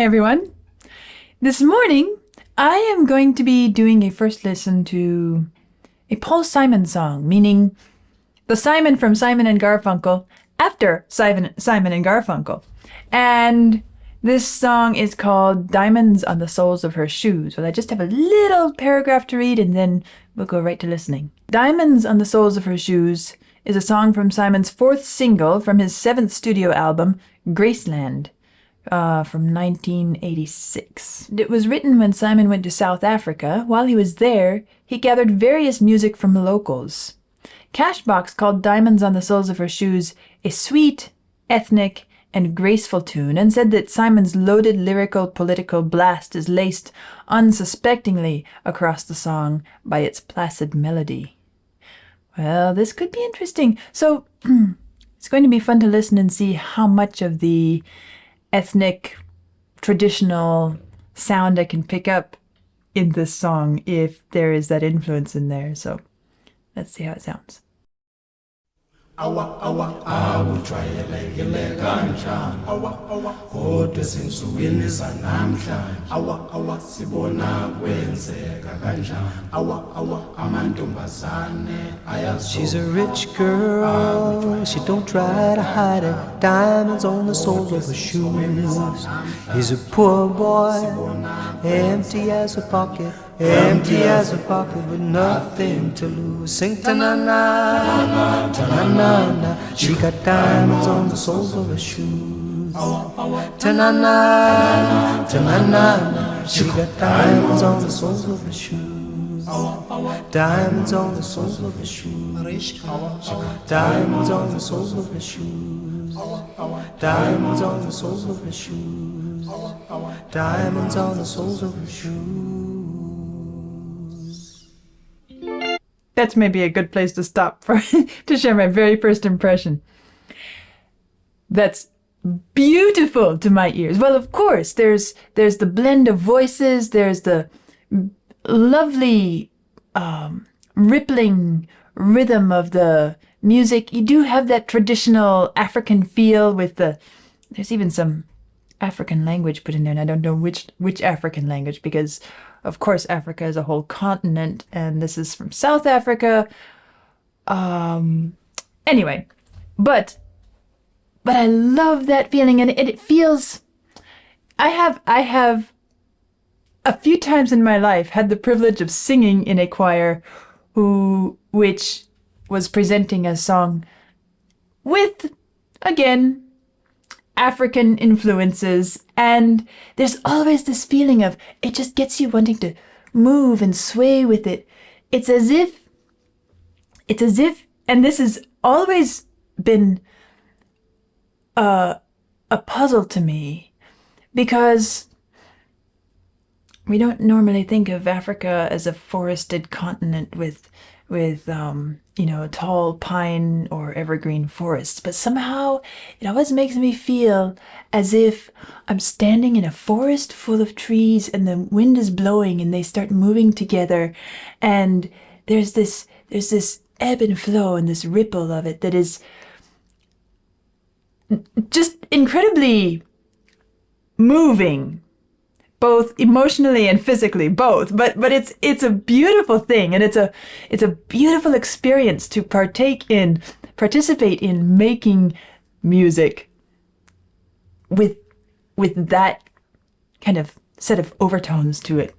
everyone. This morning, I am going to be doing a first listen to a Paul Simon song, meaning the Simon from Simon and Garfunkel after Simon and Garfunkel. And this song is called Diamonds on the Soles of Her Shoes. Well, I just have a little paragraph to read and then we'll go right to listening. Diamonds on the Soles of Her Shoes is a song from Simon's fourth single from his seventh studio album, Graceland, from 1986. It was written when Simon went to South Africa. While he was there, he gathered various music from locals. Cashbox called Diamonds on the Soles of Her Shoes a sweet, ethnic, and graceful tune, and said that Simon's loaded lyrical political blast is laced unsuspectingly across the song by its placid melody. Well, this could be interesting. So it's going to be fun to listen and see how much of the ethnic, traditional sound I can pick up in this song, if there is that influence in there. So let's see how it sounds. Awa awa awujwayelekile kanjani kodwa ezinsukwini zanamhlanje awa sibona kwenzeka kanjani awa amantombazane ayazo. She's a rich girl, she don't try to hide it. Diamonds on the soles of her shoes. He's a poor boy, empty as a pocket with nothing to lose. Sing ta-na-na, ta-na-na-na. She got diamonds on the soles of her shoes. Ta-na-na, ta-na-na-na. She got diamonds on the soles of her shoes. Diamonds on the soles of her shoes. Diamonds on the soles of her shoes. Diamonds on the soles of her shoes. Diamonds on the soles of her shoes. That's maybe a good place to stop for to share my very first impression. That's beautiful to my ears. Well, of course, there's the blend of voices, there's the lovely rippling rhythm of the music. You do have that traditional African feel with there's even some African language put in there, and I don't know which African language, because of course Africa is a whole continent and this is from South Africa. Anyway, but I love that feeling, and it feels, I have a few times in my life had the privilege of singing in a choir which was presenting a song with, again, African influences, and there's always this feeling of it just gets you wanting to move and sway with it. It's as if, and this has always been a puzzle to me, because we don't normally think of Africa as a forested continent with tall pine or evergreen forests, but somehow it always makes me feel as if I'm standing in a forest full of trees and the wind is blowing and they start moving together, and there's this ebb and flow and this ripple of it that is just incredibly moving, both emotionally and physically, both. But it's a beautiful thing, and it's a beautiful experience to participate in making music with that kind of set of overtones to it.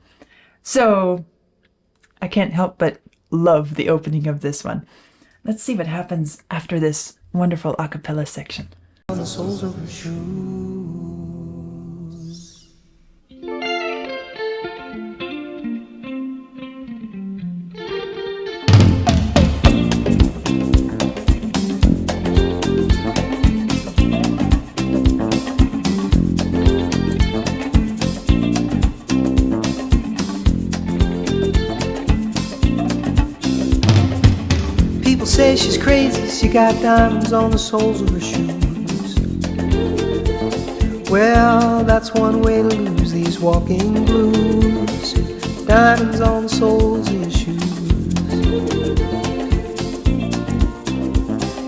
So I can't help but love the opening of this one. Let's see what happens after this wonderful a cappella section. On the soles of her shoes. People say she's crazy, she got diamonds on the soles of her shoes. Well, that's one way to lose these walking blues. Diamonds on the soles of your shoes.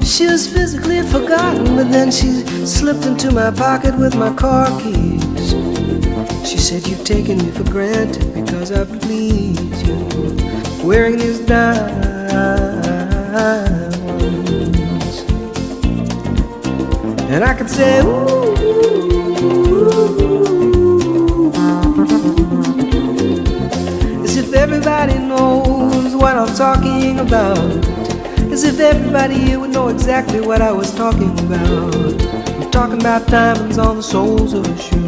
She was physically forgotten, but then she slipped into my pocket with my car keys. She said, you've taken me for granted because I please you, wearing these diamonds. And I could say, ooh, as if everybody knows what I'm talking about, as if everybody here would know exactly what I was talking about. I'm talking about diamonds on the soles of her shoes.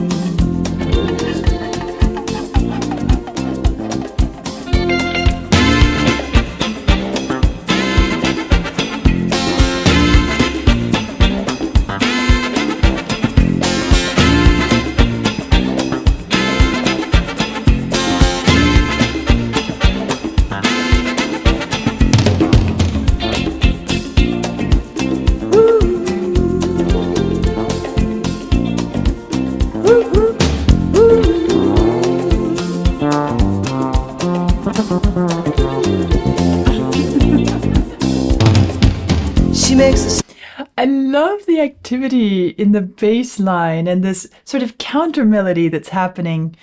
I love the activity in the bass line and this sort of counter melody that's happening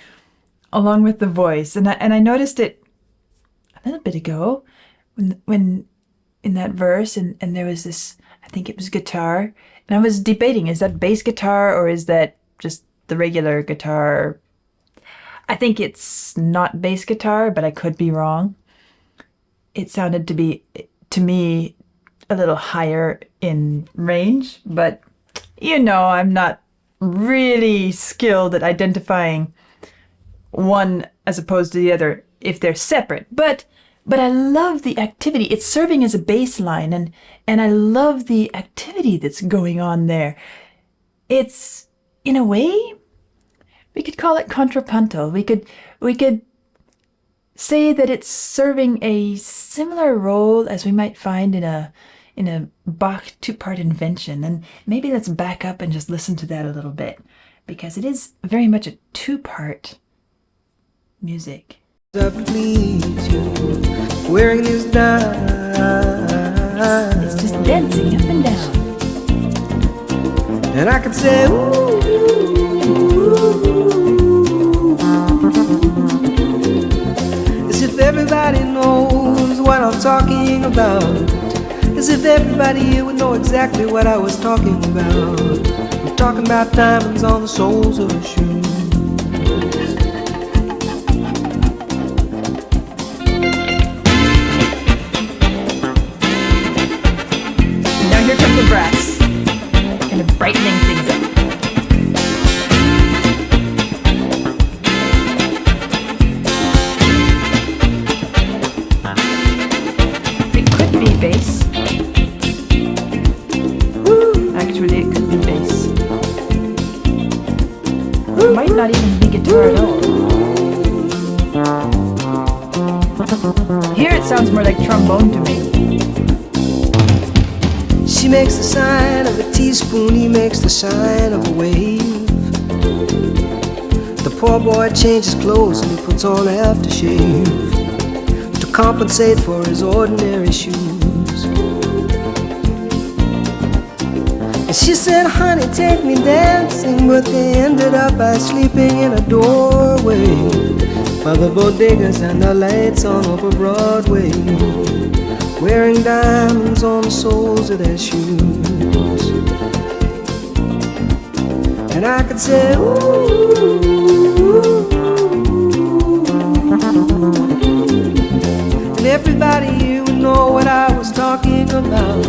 along with the voice. And I noticed it a little bit ago when in that verse and there was this, I think it was guitar. And I was debating, is that bass guitar or is that just the regular guitar? I think it's not bass guitar, but I could be wrong. It sounded to me, a little higher in range, but I'm not really skilled at identifying one as opposed to the other if they're separate. But I love the activity. It's serving as a bass line, and I love the activity that's going on there. It's, in a way, we could call it contrapuntal. We could say that it's serving a similar role as we might find in a Bach two-part invention. And maybe let's back up and just listen to that a little bit, because it is very much a two-part music. Wearing these diamonds. It's just dancing up and down. And I could say, ooh, as if everybody knows what I'm talking about, as if everybody here would know exactly what I was talking about. I'm talking about diamonds on the soles of her shoes. Now here comes the brass, kind of brightening things up. It could be bass. Actually, it could be bass. It might not even be guitar at all. Here it sounds more like trombone to me. She makes the sign of a teaspoon, he makes the sign of a wave. The poor boy changes clothes and he puts on aftershave to compensate for his ordinary shoes. And she said, honey, take me dancing, but they ended up by sleeping in a doorway by the bodegas and the lights on over Broadway, wearing diamonds on the soles of their shoes. And I could say, ooh, and everybody here would know what I was talking about.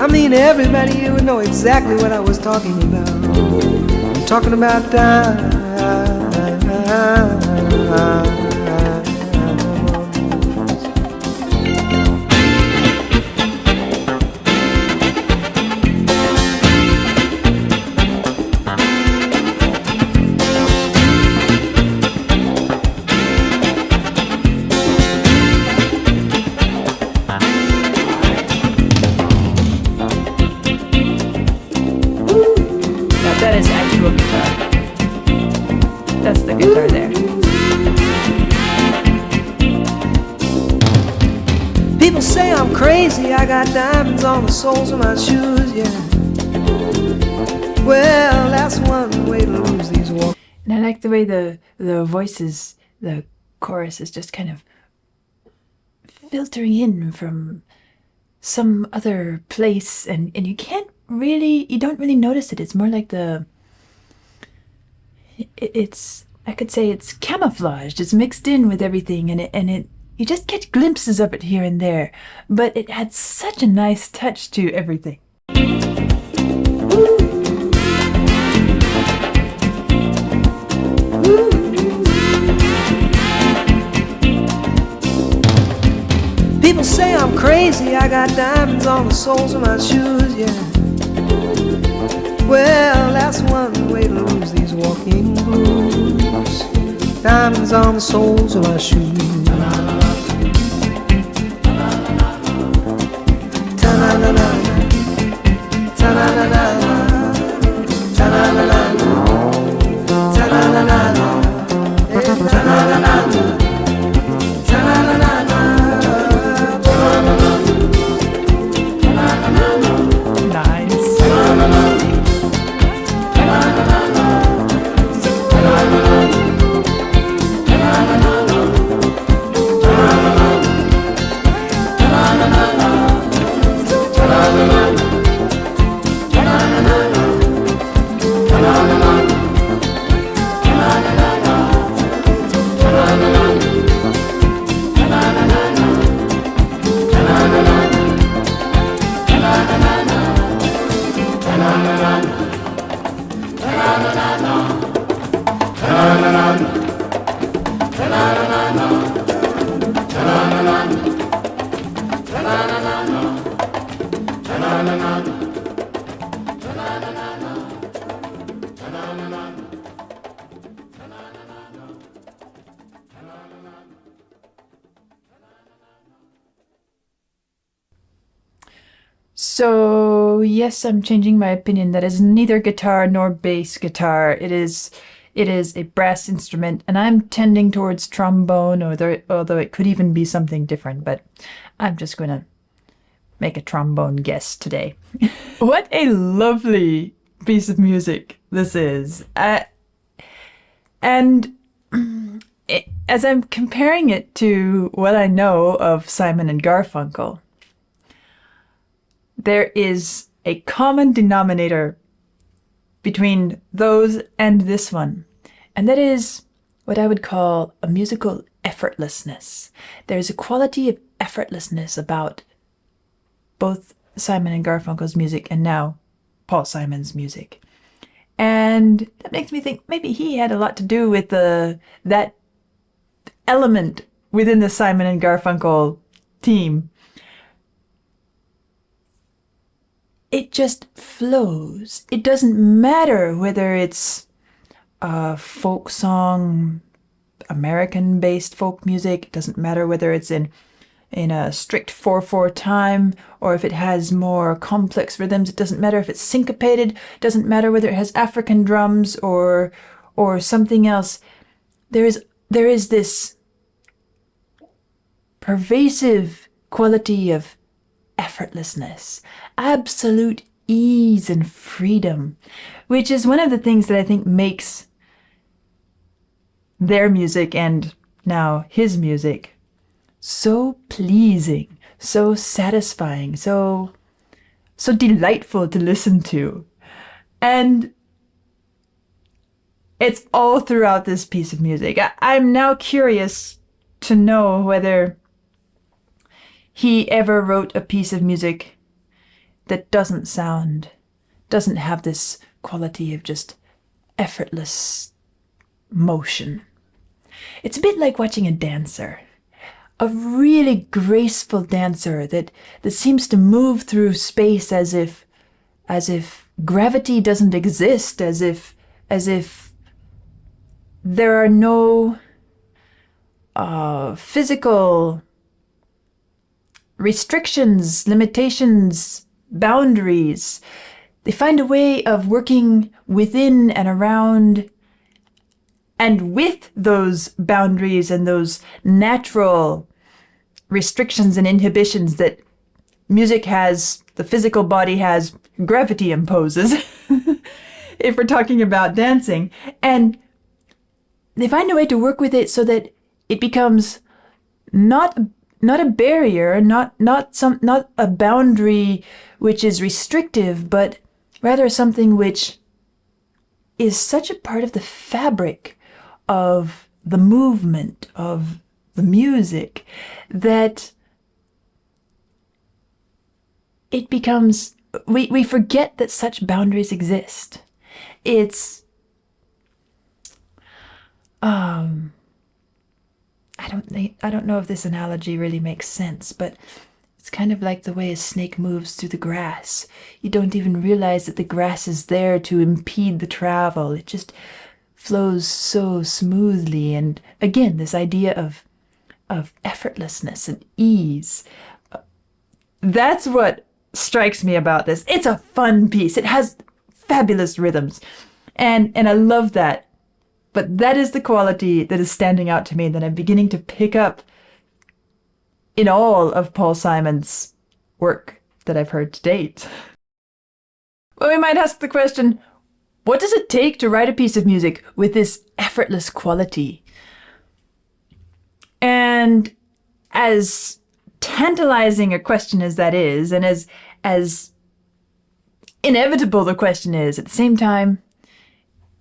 I mean, everybody here would know exactly what I was talking about. I'm talking about diamonds. That is actual guitar. That's the guitar there. People say I'm crazy, I got diamonds on the soles of my shoes, yeah. Well, that's one way to lose these walks. And I like the way the voices, the chorus is just kind of filtering in from some other place, and you don't really notice it. It's more like I could say it's camouflaged. It's mixed in with everything, and you just get glimpses of it here and there, but it adds such a nice touch to everything. People say I'm crazy, I got diamonds on the soles of my shoes, yeah. Well, that's one way to lose these walking blues. Diamonds on the soles of my shoes. Ta-na-na-na, ta-na-na-na, ta-na-na-na, ta-na-na-na, ta-na-na-na, ta-na-na-na. So yes, I'm changing my opinion. That is neither guitar nor bass guitar. It is a brass instrument, and I'm tending towards trombone, although it could even be something different, but I'm just going to make a trombone guess today. What a lovely piece of music this is. And as I'm comparing it to what I know of Simon and Garfunkel, there is a common denominator between those and this one, and that is what I would call a musical effortlessness. There's a quality of effortlessness about both Simon and Garfunkel's music and now Paul Simon's music. And that makes me think maybe he had a lot to do with that element within the Simon and Garfunkel team. It just flows. It doesn't matter whether it's a folk song, American-based folk music. It doesn't matter whether it's in a strict 4/4 time or if it has more complex rhythms. It doesn't matter if it's syncopated. It doesn't matter whether it has African drums or something else. There is this pervasive quality of effortlessness, absolute ease and freedom, which is one of the things that I think makes their music and now his music so pleasing, so satisfying, so delightful to listen to. And it's all throughout this piece of music. I'm now curious to know whether he ever wrote a piece of music that doesn't have this quality of just effortless motion. It's a bit like watching a dancer, a really graceful dancer that seems to move through space as if gravity doesn't exist, as if there are no physical restrictions, limitations, boundaries. They find a way of working within and around and with those boundaries and those natural restrictions and inhibitions that music has, the physical body has, gravity imposes, if we're talking about dancing. And they find a way to work with it so that it becomes not a barrier, not a boundary which is restrictive, but rather something which is such a part of the fabric of the movement of the music that it becomes, we forget that such boundaries exist. It's I don't know if this analogy really makes sense, but it's kind of like the way a snake moves through the grass. You don't even realize that the grass is there to impede the travel. It just flows so smoothly. And again, this idea of effortlessness and ease. That's what strikes me about this. It's a fun piece. It has fabulous rhythms. And I love that. But that is the quality that is standing out to me that I'm beginning to pick up in all of Paul Simon's work that I've heard to date. Well, we might ask the question, what does it take to write a piece of music with this effortless quality? And as tantalizing a question as that is, and as inevitable the question is, at the same time,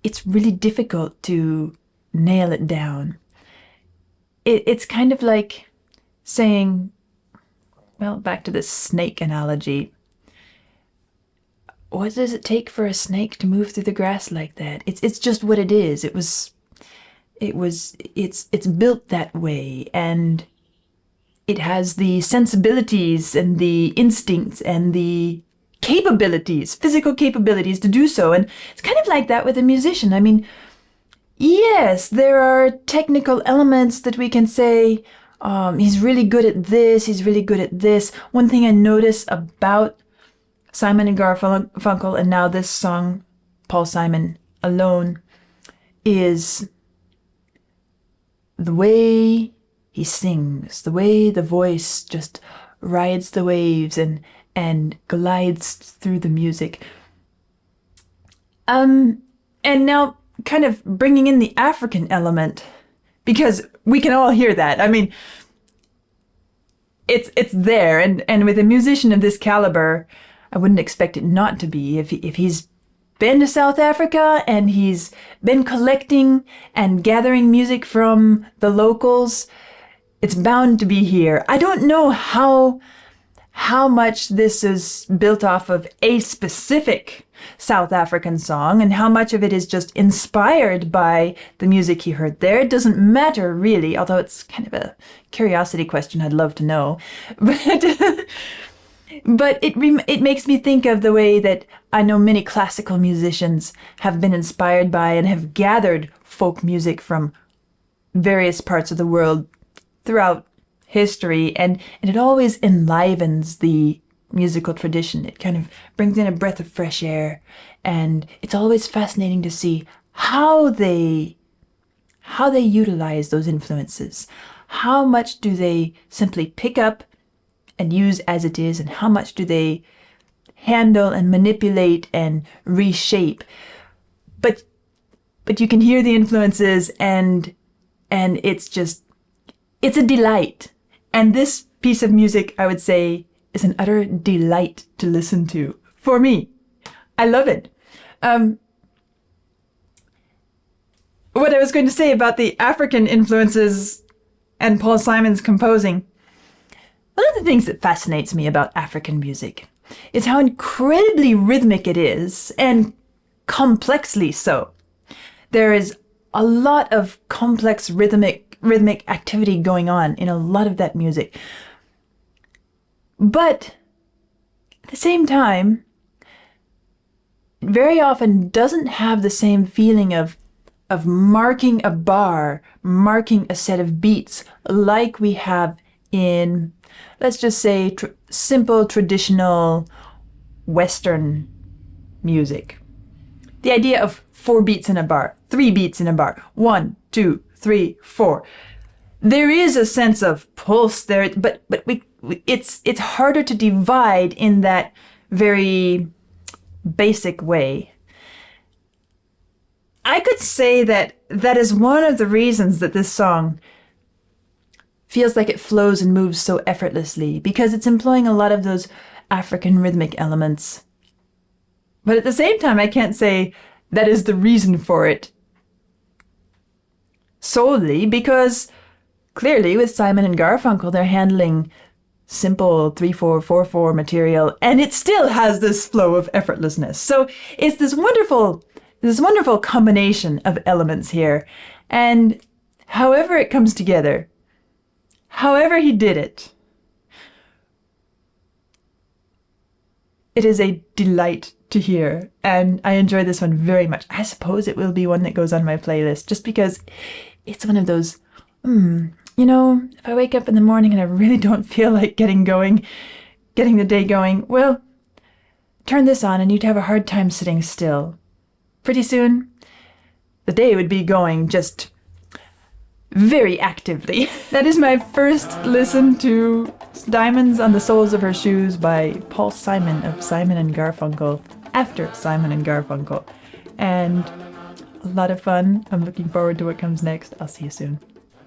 it's really difficult to nail it down. It's kind of like saying, well, back to this snake analogy. What does it take for a snake to move through the grass like that? It's just what it is. It's built that way, and it has the sensibilities and the instincts and the capabilities, physical capabilities to do so. And it's kind of like that with a musician. I mean, yes, there are technical elements that we can say, he's really good at this, he's really good at this. One thing I notice about Simon and Garfunkel, and now this song, Paul Simon Alone, is the way he sings, the way the voice just rides the waves and glides through the music. And now kind of bringing in the African element, because we can all hear that. I mean, it's there, and with a musician of this caliber, I wouldn't expect it not to be. If he's been to South Africa and he's been collecting and gathering music from the locals, it's bound to be here. I don't know how much this is built off of a specific South African song and how much of it is just inspired by the music he heard there. It doesn't matter really, although it's kind of a curiosity question I'd love to know. But it makes me think of the way that I know many classical musicians have been inspired by and have gathered folk music from various parts of the world throughout history, and it always enlivens the musical tradition. It kind of brings in a breath of fresh air, and it's always fascinating to see how they utilize those influences. How much do they simply pick up and use as it is, and how much do they handle and manipulate and reshape? But you can hear the influences, and it's a delight. And this piece of music, I would say, is an utter delight to listen to. For me, I love it. What I was going to say about the African influences and Paul Simon's composing, one of the things that fascinates me about African music is how incredibly rhythmic it is, and complexly so. There is a lot of complex rhythmic activity going on in a lot of that music. But at the same time, it very often doesn't have the same feeling of marking a bar, marking a set of beats like we have in, let's just say, simple, traditional Western music. The idea of 4 beats in a bar, 3 beats in a bar, 1, 2, 3, 4. There is a sense of pulse there, but it's harder to divide in that very basic way. I could say that that is one of the reasons that this song feels like it flows and moves so effortlessly, because it's employing a lot of those African rhythmic elements. But at the same time, I can't say that is the reason for it solely, because clearly with Simon and Garfunkel, they're handling simple 3/4/4/4 material, and it still has this flow of effortlessness. So it's this wonderful combination of elements here. And however it comes together, however he did it, it is a delight to hear, and I enjoy this one very much. I suppose it will be one that goes on my playlist, just because it's one of those, if I wake up in the morning and I really don't feel like getting the day going, well, turn this on and you'd have a hard time sitting still. Pretty soon, the day would be going just very actively. That is my first listen to Diamonds on the Soles of Her Shoes by Paul Simon of Simon and Garfunkel, after Simon and Garfunkel. And a lot of fun. I'm looking forward to what comes next. I'll see you soon.